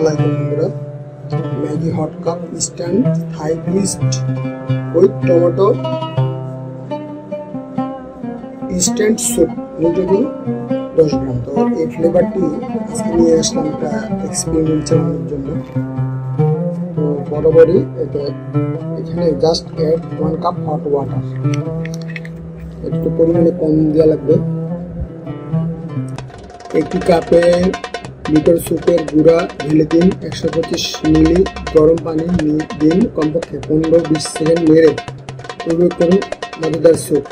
আলাইকুম বন্ধুরা। Maggi hot cup instant Thai twist with tomato instant soup nutrition 10 গ্রাম। তো এই ফ্লেভারটি আজকে নিয়ে আসলাম একটা এক্সপেরিমেন্ট চালানোর জন্য। তো বরাবরই এখানে just add 1 cup hot water, একটু পরিমাণে কম দেওয়া লাগবে। একটি কাপে লিটার স্যুপের গুঁড়া ঢেলে দিন, 125 মিলি গরম পানি দিন, কমপক্ষে 15-20 সেকেন্ড নেড়ে তৈরি করুন মজাদার স্যুপ।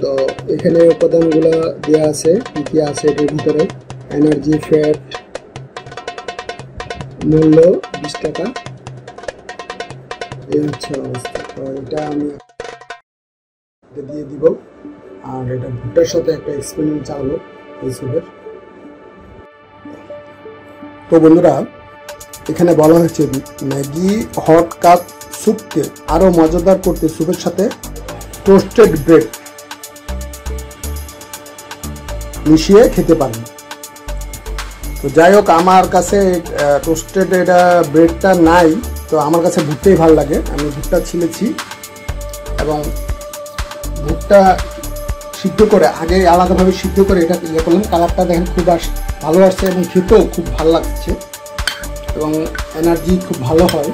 তো এখানে উপাদানগুলো দেওয়া আছে, কি কি আছে এর ভিতরে। এনার্জি ফ্যাট মূল্য 20 টাকা, এই হচ্ছে অবস্থা। তো এটা আমি দিয়ে দিব, আর এটা ভুট্টার সাথে একটা এক্সপেরিমেন্ট চালাবো এই স্যুপের। তো বন্ধুরা, এখানে বলা হয়েছে ম্যাগি হট কাপ স্যুপকে আরো মজাদার করতে স্যুপের সাথে টোস্টেড ব্রেড মিশিয়ে খেতে পারেন। তো যাই হোক, আমার কাছে টোস্টেড এটা ব্রেডটা নাই, তো আমার কাছে ভুট্টাই ভালো লাগে। আমি ভুট্টা ছিলেছি এবং ভুট্টা সিদ্ধ করে আগে আলাদাভাবে সিদ্ধ করে এটা ইয়ে করলাম। কালারটা দেখেন খুব ভালো আসছে এবং খেতেও খুব ভালো লাগছে এবং এনার্জি খুব ভালো হয়,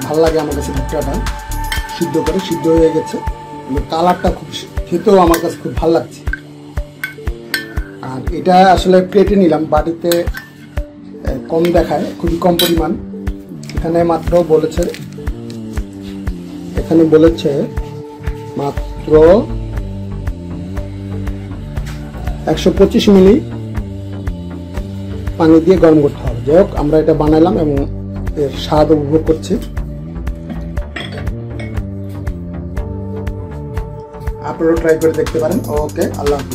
ভালো লাগে আমার কাছে। ভুট্টাটা সিদ্ধ করে সিদ্ধ হয়ে গেছে, কালারটা খুব, খেতেও আমার কাছে খুব ভালো লাগছে। আর এটা আসলে প্লেটে নিলাম, বাড়িতে কম দেখায়, খুবই কম পরিমাণ। এখানে মাত্র বলেছে মাত্র 125 মিলি পানি দিয়ে গরম করতে হবে। যাই হোক, আমরা এটা বানাইলাম এবং এর স্বাদ উপভোগ করছি। আপনারাও ট্রাই করে দেখতে পারেন। ওকে, আল্লাহ হাফেজ।